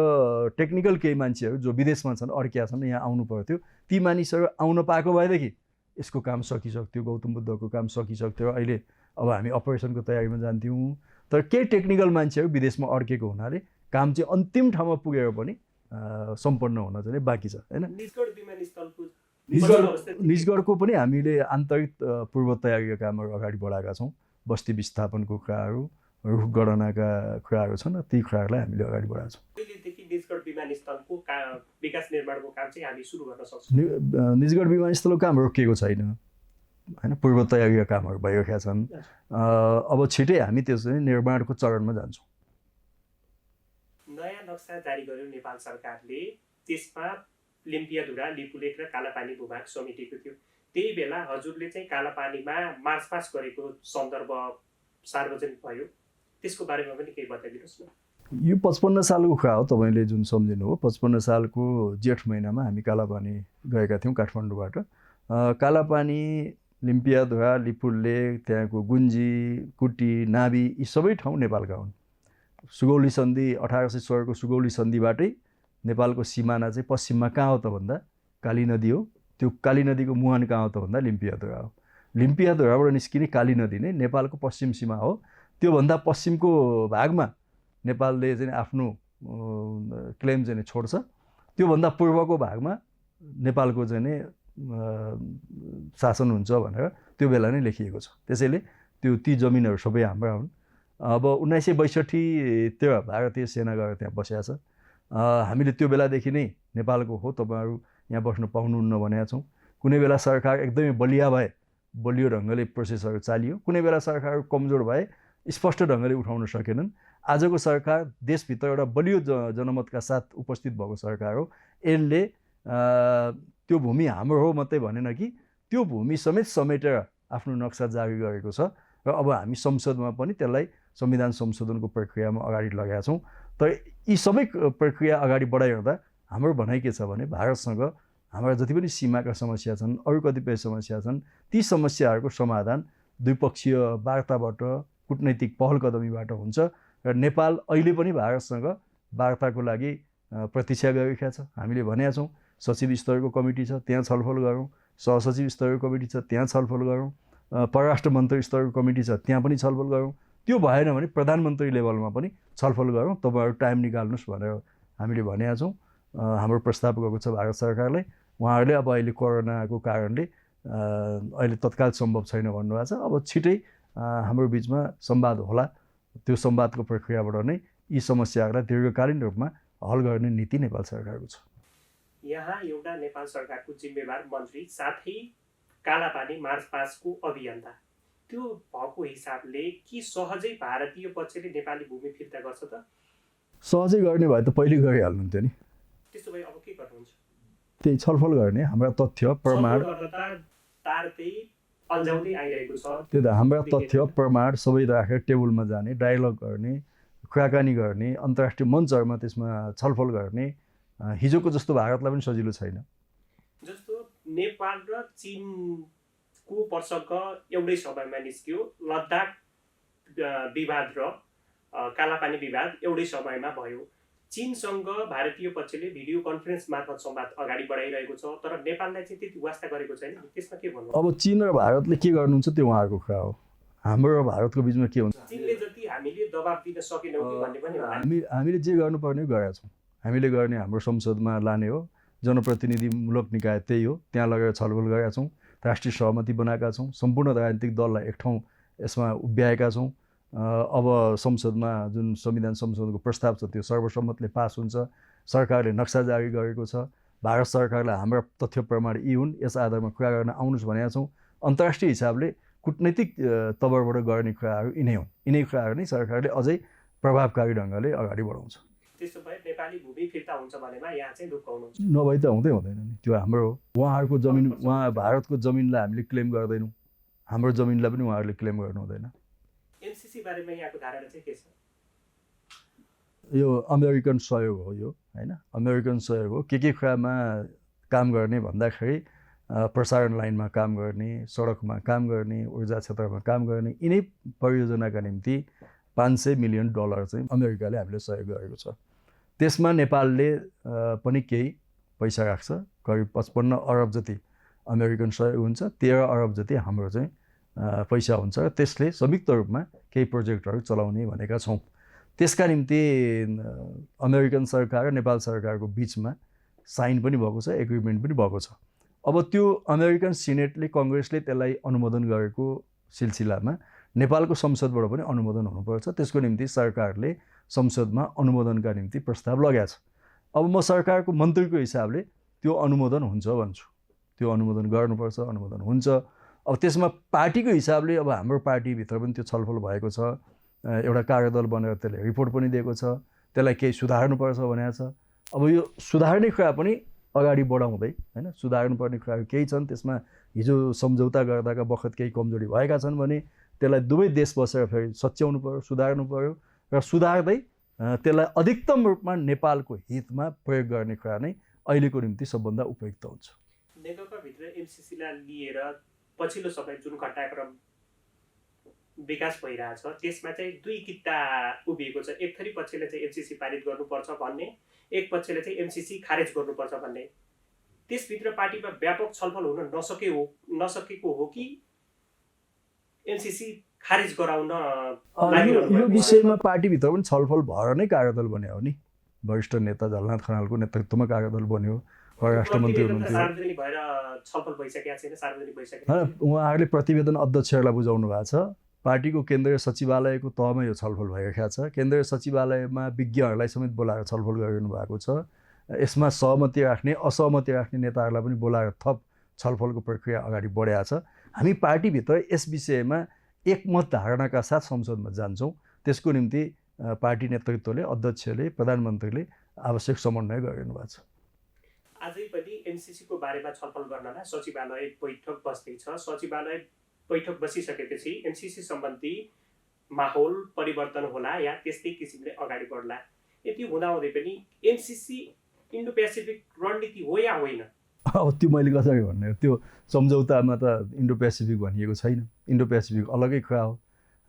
[SPEAKER 2] टेक्निकल केही मान्छेहरू जो विदेशमा छन् अड्किया छन् यहाँ आउनु पर्थ्यो, ती मानिसहरू आउन पाएको भएदेखि यसको काम सकिसक्थ्यो, गौतम बुद्धको काम सकिसक्थ्यो। अहिले अब हामी अपरेसनको तयारीमा जान्थ्यौँ, तर केही टेक्निकल मान्छेहरू विदेशमा अड्केको हुनाले काम चाहिँ अन्तिम ठाउँमा पुगेर पनि सम्पन्न हुन चाहिँ बाँकी छ होइन। निजगढको पनि हामीले आन्तरिक पूर्व तयारीका कामहरू अगाडि बढाएका छौँ। बस्ती विस्थापनको कुराहरू, रुख गणनाका कुराहरू छन्, ती कुराहरूलाई हामीले अगाडि बढाएका छौँ।
[SPEAKER 1] कहिलेदेखि निजगढ विमानस्थलको विकास निर्माणको काम चाहिँ हामी सुरु गर्न सक्छौँ?
[SPEAKER 2] निजगढ विमानस्थलको काम रोकिएको छैन होइन, पूर्व तयारीका कामहरू भइरहेका छन्। अब छिटै हामी त्यो चाहिँ निर्माणको चरणमा जान्छौँ।
[SPEAKER 1] नयाँ नक्सा जारी गर्यो नेपाल सरकारले, त्यसमा लिम्पियाधुरा, लिपुलेख र कालापानी भूभाग समेटेको थियो। त्यही बेला हजुरले चाहिँ कालापानीमा मार्चपास्ट गरेको सन्दर्भ सार्वजनिक भयो, त्यसको बारेमा पनि केही बताइदिनुहोस् न।
[SPEAKER 2] यो 55 सालको कुरा हो, तपाईँले जुन सम्झिनु हो। 55 सालको जेठ महिनामा हामी कालापानी गएका थियौँ काठमाडौँबाट। कालापानी, लिम्पियाधुरा, लिपुलेख, त्यहाँको गुन्जी, कुटी, नाभी यी सबै ठाउँ नेपालका हुन्। सुगौली सन्धि 1816 को सुगौली सन्धिबाटै नेपालको सिमाना चाहिँ पश्चिममा कहाँ हो त भन्दा काली नदी हो। त्यो काली नदीको मुहान कहाँ हो त भन्दा लिम्पियाधुरा हो। लिम्पियाधुराबाट निस्किने काली नदी नै नेपालको पश्चिम सीमा हो। त्योभन्दा पश्चिमको भागमा नेपालले चाहिँ आफ्नो क्लेम चाहिँ छोड्छ, त्योभन्दा पूर्वको भागमा नेपालको चाहिँ शासन हुन्छ भनेर त्यो बेला नै लेखिएको छ। त्यसैले ती जमिनहरू सबै हाम्रा हुन्। अब 1962 त्यो भारतीय सेना गएर त्यहाँ बसेको छ। हामीले त्यो बेलादेखि नै नेपालको हो, तपाईँहरू यहाँ बस्न पाउनुहुन्न भनेका छौँ। कुनै बेला सरकार एकदमै बलिया भए बलियो ढङ्गले प्रोसेसहरू चालियो, कुनै बेला सरकार कमजोर भए स्पष्ट ढङ्गले उठाउन सकेनन्। आजको सरकार देशभित्र एउटा बलियो जनमतका साथ उपस्थित भएको सरकार हो। यसले त्यो भूमि हाम्रो हो मात्रै भनेन कि त्यो भूमि समेत समेटेर आफ्नो नक्सा जारी गरेको छ र अब हामी संसदमा पनि त्यसलाई संविधान संशोधनको प्रक्रियामा अगाडि लगाएका छौँ। तर यी सबै प्रक्रिया अगाडि बढाइरहँदा हाम्रो भनाइ के छ भने भारतसँग हाम्रा जति पनि सीमाका समस्या छन्, अरू कतिपय समस्या छन्, ती समस्याहरूको समाधान द्विपक्षीय वार्ताबाट, कूटनैतिक पहल कदमीबाट हुन्छ र नेपाल अहिले पनि भारतसँग वार्ताको लागि प्रतीक्षा गरिरहेको छ। हामीले भनेका छौँ सचिव स्तरको कमिटी छ, त्यहाँ छलफल गरौँ, सहसचिव स्तरको कमिटी छ, त्यहाँ छलफल गरौँ, परराष्ट्र मन्त्री स्तरको कमिटी छ, त्यहाँ पनि छलफल गरौँ। त्यो भएन भने प्रधानमन्त्री लेभलमा पनि छलफल गरौँ, तपाईँहरू टाइम निकाल्नुहोस् भनेर हामीले भनेका छौँ। हाम्रो प्रस्ताव गएको छ भारत सरकारलाई। उहाँहरूले अब अहिले कोरोनाको कारणले अहिले तत्काल सम्भव छैन भन्नुभएको छ। अब छिटै हाम्रो बिचमा संवाद होला। त्यो संवादको प्रक्रियाबाट नै यी समस्याहरूलाई दीर्घकालीन रूपमा हल गर्ने नीति नेपाल सरकारको छ।
[SPEAKER 1] यहाँ एउटा नेपाल सरकारको जिम्मेवार मन्त्री साथै कालापानी मार्चपास्टको अभियन्ता, त्यो भएको हिसाबले कि सहजै भारतीय पक्षले नेपाली भूमि फिर्ता गर्छ त?
[SPEAKER 2] सहजै गर्ने भए त पहिले गरिहाल्नुहुन्थ्यो नि।
[SPEAKER 1] त्यसो भए अब के गर्नुहुन्छ?
[SPEAKER 2] त्यही छलफल गर्ने, हाम्रा तथ्य प्रमाण,
[SPEAKER 1] अल्झाउँदै आइरहेको छ।
[SPEAKER 2] त्यो त हाम्रा तथ्य प्रमाण सबै राखेर टेबलमा जाने, डायलग गर्ने, कुराकानी गर्ने, अन्तर्राष्ट्रिय मञ्चहरूमा त्यसमा छलफल गर्ने। हिजोको जस्तो भारतलाई पनि सजिलो छैन।
[SPEAKER 1] जस्तो नेपाल र चीनको प्रसङ्ग एउटै समयमा निस्क्यो, लद्दाख विवाद र कालापानी विवाद एउटै समयमा भयो। चीनसँग भारतीय पक्षले भिडियो कन्फरेन्स मार्फत संवाद अगाडि बढाइरहेको छ, तर नेपाललाई चाहिँ त्यति वास्ता गरेको छैन। त्यसमा के भन्नु?
[SPEAKER 2] अब चीन र भारतले के गर्नुहुन्छ त्यो उहाँहरूको कुरा हो। हाम्रो र भारतको बिचमा के हुन्छ?
[SPEAKER 1] चीनले जति हामीले दबाब दिन सकेनौँ कि भन्ने पनि हो।
[SPEAKER 2] हामीले जे गर्नुपर्ने गरेका छौँ। हामीले गर्ने हाम्रो संसदमा लाने हो, जनप्रतिनिधिमूलक निकाय त्यही हो, त्यहाँ लगेर छलफल गरेका छौँ, राष्ट्रिय सहमति बनाएका छौँ, सम्पूर्ण राजनीतिक दललाई एक ठाउँ यसमा उभ्याएका छौँ। अब संसदमा जुन संविधान संशोधनको प्रस्ताव छ त्यो सर्वसम्मतले पास हुन्छ। सरकारले नक्सा जारी गरेको छ। भारत सरकारलाई हाम्रा तथ्य प्रमाण यी हुन्, यस आधारमा कुरा गर्न आउनुहोस् भनेका छौँ। अन्तर्राष्ट्रिय हिसाबले कूटनैतिक तवरबाट गर्ने कुराहरू यिनै हुन्। यिनै कुराहरू नै सरकारले अझै प्रभावकारी ढङ्गले अगाडि बढाउँछ।
[SPEAKER 1] त्यसो भए नेपाली भूमि फिर्ता हुन्छ भनेमा यहाँ चाहिँ ढुक्काउनुहुन्छ?
[SPEAKER 2] नभए त हुँदैन नि, त्यो हाम्रो हो। उहाँहरूको जमिन, उहाँ भारतको जमिनलाई हामीले क्लेम गर्दैनौँ, हाम्रो जमिनलाई पनि उहाँहरूले क्लेम गर्नु हुँदैन।
[SPEAKER 1] एमसिसी बारेमा यहाँको धारणा चाहिँ के छ?
[SPEAKER 2] यो अमेरिकन सहयोग हो, यो होइन, अमेरिकन सहयोग हो। के कुरामा काम गर्ने भन्दाखेरि प्रसारण लाइनमा काम गर्ने, सडकमा काम गर्ने, ऊर्जा क्षेत्रमा काम गर्ने, यिनै परियोजनाका निम्ति $500 मिलियन चाहिँ अमेरिकाले हामीले सहयोग गरेको छ। त्यसमा नेपालले पनि केही पैसा राख्छ, करिब 55 अरब जति अमेरिकन सहयोग हुन्छ, 13 अरब जति हाम्रो चाहिँ पैसा हुन्छ। त्यसले संयुक्त रूपमा केही प्रोजेक्टहरू चलाउने भनेका छौँ। त्यसका निम्ति अमेरिकन सरकार र नेपाल सरकारको बिचमा साइन पनि भएको छ, एग्रिमेन्ट पनि भएको छ। अब त्यो अमेरिकन सिनेटले, कङ्ग्रेसले त्यसलाई अनुमोदन गरेको सिलसिलामा नेपालको संसदबाट पनि अनुमोदन हुनुपर्छ। त्यसको निम्ति सरकारले संसदमा अनुमोदनका निम्ति प्रस्ताव लगाएको छ। अब म सरकारको मन्त्रीको हिसाबले त्यो अनुमोदन हुन्छ भन्छु, त्यो अनुमोदन गर्नुपर्छ, अनुमोदन हुन्छ। अब त्यसमा पार्टीको हिसाबले अब हाम्रो पार्टीभित्र पनि त्यो छलफल भएको छ। एउटा कार्यदल बनेर त्यसले रिपोर्ट पनि दिएको छ, त्यसलाई केही सुधार्नुपर्छ भनेको छ। अब यो सुधार्ने कुरा पनि अगाडि बढाउँदै, होइन, सुधार्नुपर्ने कुराहरू केही छन्, त्यसमा हिजो सम्झौता गर्दाका बखत केही कमजोरी भएका छन् भने त्यसलाई दुवै देश बसेर फेरि सच्याउनु पऱ्यो, सुधार्नु पऱ्यो र सुधार्दै त्यसलाई अधिकतम रूपमा नेपालको हितमा प्रयोग गर्ने कुरा नै अहिलेको निम्ति सबभन्दा उपयुक्त हुन्छ।
[SPEAKER 1] नेकपाभित्र एमसिसीलाई लिएर पछिल्लो समय जुन घटनाक्रम विकास भइरहेछ त्यसमा चाहिँ दुई किता उभिएको छ। एक थरी पक्षले चाहिँ एमसिसी पारित गर्नुपर्छ भन्ने, एक पक्षले चाहिँ एमसिसी खारेज गर्नुपर्छ भन्ने। त्यसभित्र पार्टीमा व्यापक छलफल हुन नसकेको हो कि एमसिसी खारेज गराउन?
[SPEAKER 2] यो विषयमा पार्टीभित्र पनि छलफल भएर नै कार्यदल बन्यो हो नि। वरिष्ठ नेता झलनाथ खनालको नेतृत्वमा कार्यदल बन्यो, परराष्ट्र मन्त्री हुनुहुन्थ्यो।
[SPEAKER 1] सार्वजनिक भएर छलफल भइसकेको छैन, सार्वजनिक भइसकेको
[SPEAKER 2] होइन, उहाँहरूले प्रतिवेदन अध्यक्षहरूलाई बुझाउनु भएको छ। पार्टीको केन्द्रीय सचिवालयको तहमा यो छलफल भइरहेको छ। केन्द्रीय सचिवालयमा विज्ञहरूलाई समेत बोलाएर छलफल गरिनु भएको छ। यसमा सहमति राख्ने, असहमति राख्ने नेताहरूलाई पनि बोलाएर थप छलफलको प्रक्रिया अगाडि बढाएको छ। हामी पार्टीभित्र यस विषयमा एकमत धारणाका साथ संसदमा जान्छौँ। त्यसको निम्ति पार्टी नेतृत्वले, अध्यक्षले, प्रधानमन्त्रीले आवश्यक समन्वय गरिनु भएको छ।
[SPEAKER 1] आजै पनि एमसिसीको बारेमा छलफल गर्नलाई सचिवालय बैठक बस्दैछ। सचिवालय बैठक बसिसकेपछि एमसिसी सम्बन्धी माहौल परिवर्तन होला या त्यस्तै किसिमले अगाडि बढ्ला। यति हुँदाहुँदै पनि एमसिसी इन्डो पेसिफिक रणनीति हो या होइन?
[SPEAKER 2] अब त्यो मैले कसरी भन्ने हो? त्यो सम्झौतामा त इन्डो पेसिफिक भनिएको छैन। इन्डो पेसिफिक अलगै कुरा हो,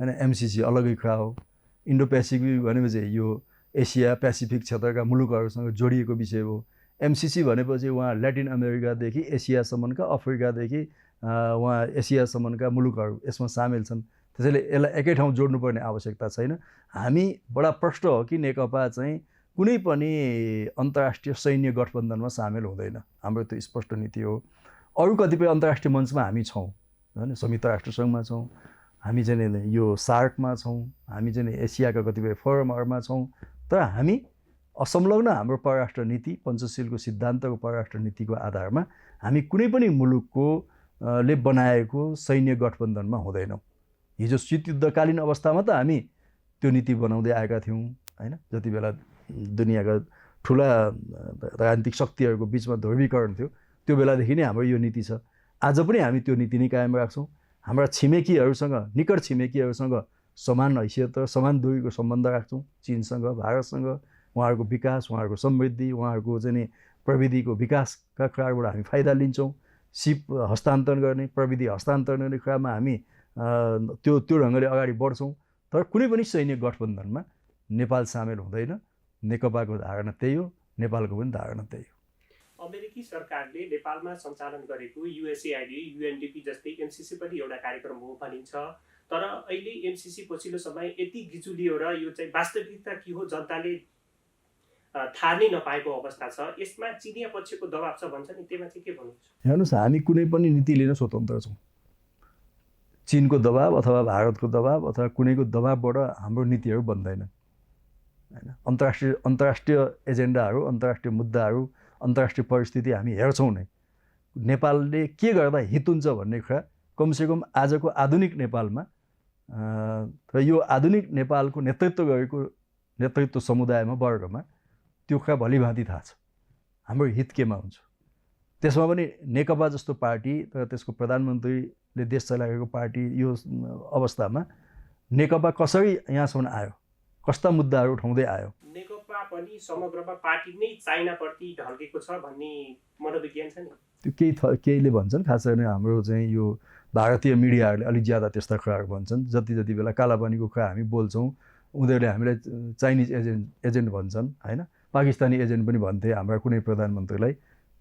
[SPEAKER 2] होइन, एमसिसी अलगै कुरा हो। इन्डो पेसिफिक भनेपछि यो एसिया पेसिफिक क्षेत्रका मुलुकहरूसँग जोडिएको विषय हो। एमसिसी भनेपछि उहाँ ल्याटिन अमेरिकादेखि एसियासम्मका, अफ्रिकादेखि उहाँ एसियासम्मका मुलुकहरू यसमा सामेल छन्। त्यसैले यसलाई एकै ठाउँ जोड्नुपर्ने आवश्यकता छैन। हामी बडा प्रष्ट हो कि नेकपा चाहिँ कुनै पनि अन्तर्राष्ट्रिय सैन्य गठबन्धनमा सामेल हुँदैन। हाम्रो त्यो स्पष्ट नीति हो। अरू कतिपय अन्तर्राष्ट्रिय मञ्चमा हामी छौँ, होइन, संयुक्त राष्ट्रसङ्घमा छौँ, हामी चाहिँ यो सार्कमा छौँ, हामी चाहिँ एसियाका कतिपय फोरमहरूमा छौँ। तर हामी असंलग्न हाम्रो परराष्ट्र नीति, पञ्चशीलको सिद्धान्तको परराष्ट्र नीतिको आधारमा हामी कुनै पनि मुलुकको ले बनाएको सैन्य गठबन्धनमा हुँदैनौँ। हिजो शीतयुद्धकालीन अवस्थामा त हामी त्यो नीति बनाउँदै आएका थियौँ, होइन। जति बेला दुनियाँका ठुला राजनीतिक शक्तिहरूको बिचमा ध्रुवीकरण थियो त्यो बेलादेखि नै हाम्रो यो नीति छ। आज पनि हामी त्यो नीति नै कायम राख्छौँ। हाम्रा छिमेकीहरूसँग निकट छिमेकीहरूसँग समान हैसियत र समान दूरीको सम्बन्ध राख्छौँ। चीनसँग, भारतसँग उहाँहरूको विकास, उहाँहरूको समृद्धि, उहाँहरूको चाहिँ नि प्रविधिको विकासका कुराबाट हामी फाइदा लिन्छौँ। सिप हस्तान्तरण गर्ने, प्रविधि हस्तान्तरण गर्ने कुरामा हामी त्यो ढङ्गले अगाडि बढ्छौँ। तर कुनै पनि सैन्य गठबन्धनमा नेपाल सामेल हुँदैन। नेकपाको धारणा त्यही हो, नेपालको पनि धारणा त्यही हो।
[SPEAKER 1] अमेरिकी सरकारले नेपालमा सञ्चालन गरेको युएसएआइडी, युएनडिपी जस्तै एमसिसी पनि एउटा कार्यक्रम हो भनिन्छ। तर अहिले एमसिसी पछिल्लो समय यति गिजुलियो र यो चाहिँ वास्तविकता के हो जनताले थाहा नै नपाएको अवस्था छ। यसमा चिनिया पक्षको दबाब छ भन्छ नि, त्यसमा चाहिँ के भन्नुहुन्छ?
[SPEAKER 2] हेर्नुहोस्, हामी कुनै पनि नीति लिन स्वतन्त्र छौँ। चीनको दबाब अथवा भारतको दबाब अथवा कुनैको दबाबबाट हाम्रो नीतिहरू बन्दैनन् हैन। अन्तर्राष्ट्रिय एजेन्डाहरू, अन्तर्राष्ट्रिय मुद्दाहरू, अन्तर्राष्ट्रिय परिस्थिति हामी हेर्छौँ नै। नेपालले के गर्दा हित हुन्छ भन्ने कुरा कमसेकम आजको आधुनिक नेपालमा र यो आधुनिक नेपालको नेतृत्व गरेको नेतृत्व समुदायमा, वर्गमा त्यो कुरा भलिभाँति थाहा छ हाम्रो हित केमा हुन्छ। त्यसमा पनि नेकपा जस्तो पार्टी र त्यसको प्रधानमन्त्रीले देश चलाएको पार्टी यो अवस्थामा नेकपा कसरी यहाँसम्म आयो, कस्ता मुद्दाहरू उठाउँदै आयो?
[SPEAKER 1] नेकपा पनि समग्रमा पार्टी नै चाइनाप्रति ढल्केको छ भन्ने मनोविज्ञान छ नि।
[SPEAKER 2] त्यो केहीले भन्छन्, खास गरी हाम्रो चाहिँ यो भारतीय मिडियाहरूले अलिक ज्यादा त्यस्ता कुराहरू भन्छन्। जति बेला कालापानीको कुरा हामी बोल्छौँ उनीहरूले हामीलाई चाइनिज एजेन्ट भन्छन् हैन। पाकिस्तानी एजेन्ट पनि भन्थे हाम्रा कुनै प्रधानमन्त्रीलाई।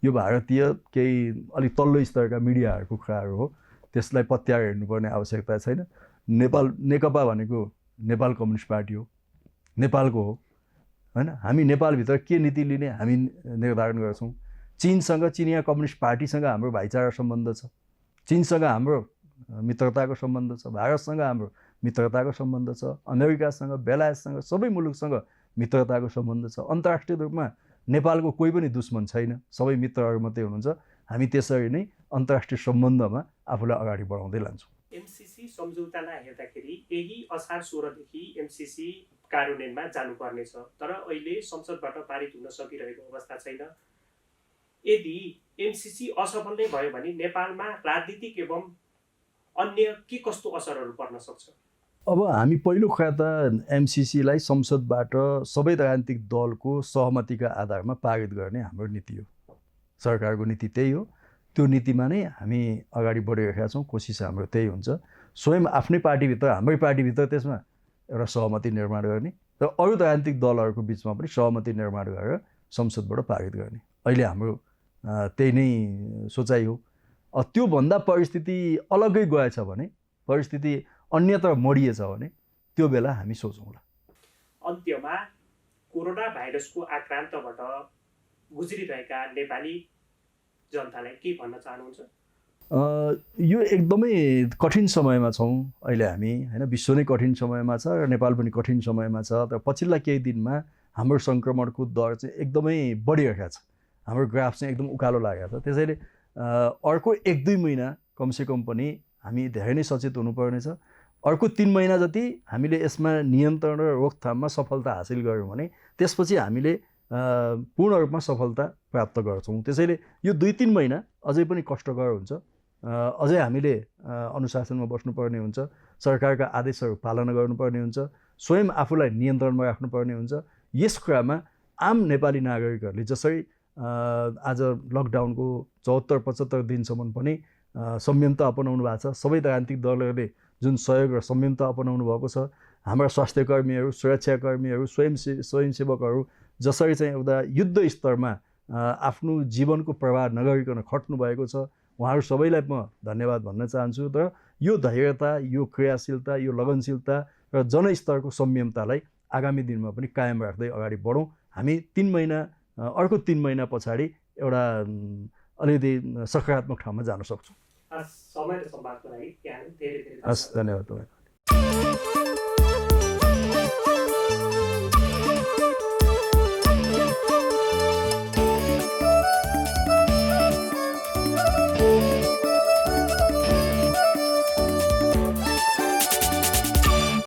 [SPEAKER 2] यो भारतीय केही अलिक तल्लो स्तरका मिडियाहरूको कुराहरू हो, त्यसलाई पत्याएर हेर्नुपर्ने आवश्यकता छैन। नेकपा भनेको नेपाल कम्युनिस्ट पार्टी हो, नेपालको हो हैन। हामी नेपालभित्र के नीति लिने हामी निर्धारण गर्छौँ। चीनसँग, चिनिया कम्युनिस्ट पार्टीसँग हाम्रो भाइचारा सम्बन्ध छ। चीनसँग हाम्रो मित्रताको सम्बन्ध छ, भारतसँग हाम्रो मित्रताको सम्बन्ध छ, अमेरिकासँग, बेलायतसँग, सबै मुलुकसँग मित्रताको सम्बन्ध छ। अन्तर्राष्ट्रिय रूपमा नेपालको कोही पनि दुश्मन छैन, सबै मित्रहरू मात्रै हुनुहुन्छ। हामी त्यसरी नै अन्तर्राष्ट्रिय सम्बन्धमा आफूलाई अगाडि बढाउँदै लान्छौँ।
[SPEAKER 1] एमसिसी सम्झौतालाई हेर्दाखेरि यही असार 16 देखि एमसिसी कार्यान्वयनमा जानुपर्नेछ, तर अहिले संसदबाट पारित हुन सकिरहेको अवस्था छैन। यदि एमसिसी असफल नै भयो भने नेपालमा राजनीतिक एवं अन्य के कस्तो असरहरू पर्न सक्छ?
[SPEAKER 2] अब हामी पहिलो कुरा त एमसिसीलाई संसदबाट सबै राजनीतिक दलको सहमतिका आधारमा पारित गर्ने हाम्रो नीति हो। सरकारको नीति त्यही हो। त्यो नीतिमा नै हामी अगाडि बढिरहेका छौँ। कोसिस हाम्रो त्यही हुन्छ। स्वयं आफ्नै पार्टीभित्र, हाम्रै पार्टीभित्र त्यसमा एउटा सहमति निर्माण गर्ने र अरू राजनीतिक दलहरूको बिचमा पनि सहमति निर्माण गरेर संसदबाट पारित गर्ने अहिले हाम्रो त्यही नै सोचाइ हो। त्योभन्दा परिस्थिति अलग्गै गएछ भने, परिस्थिति अन्यत्र मोडिएछ भने त्यो बेला हामी सोचौँला।
[SPEAKER 1] अन्त्यमा कोरोना भाइरसको आक्रान्तबाट गुज्रिरहेका नेपाली जनतालाई के भन्न चाहनुहुन्छ?
[SPEAKER 2] यो एकदमै कठिन समयमा छौँ अहिले हामी हैन। विश्व नै कठिन समयमा छ र नेपाल पनि कठिन समयमा छ। तर पछिल्ला केही दिनमा हाम्रो सङ्क्रमणको दर चाहिँ एकदमै बढिरहेको छ। हाम्रो ग्राफ चाहिँ एकदम उकालो लागेको छ। त्यसैले अर्को 1-2 महिना कमसेकम पनि हामी धेरै नै सचेत हुनुपर्नेछ। अर्को 3 महिना जति हामीले यसमा नियन्त्रण र रोकथाममा सफलता हासिल गऱ्यौँ भने त्यसपछि हामीले पूर्ण रूपमा सफलता प्राप्त गर्छौँ। त्यसैले यो 2-3 महिना अझै पनि कष्टकर हुन्छ। अझै हामीले अनुशासनमा बस्नुपर्ने हुन्छ, सरकारका आदेशहरू पालना गर्नुपर्ने हुन्छ, स्वयं आफूलाई नियन्त्रणमा राख्नुपर्ने हुन्छ। यस कुरामा आम नेपाली नागरिकहरूले जसरी आज लकडाउनको 74-75 दिनसम्म पनि संयमता अपनाउनु भएको छ, सबै राजनीतिक दलहरूले जुन सहयोग र संयमता अपनाउनु भएको छ, हाम्रा स्वास्थ्यकर्मीहरू, सुरक्षाकर्मीहरू, स्वयंसेवकहरू जसरी चाहिँ एउटा युद्ध स्तरमा आफ्नो जीवनको प्रवाह नगरिकन खट्नु भएको छ, उहाँहरू सबैलाई म धन्यवाद भन्न चाहन्छु। र यो धैर्यता, यो क्रियाशीलता, यो लगनशीलता र जनस्तरको संयमतालाई आगामी दिनमा पनि कायम राख्दै अगाडि बढौँ। हामी 3 महिना अर्को 3 महिना पछाडि एउटा अलिकति सकारात्मक ठाउँमा जान सक्छौँ।
[SPEAKER 1] समय र सम्वादको लागि धेरै धेरै
[SPEAKER 2] धन्यवाद।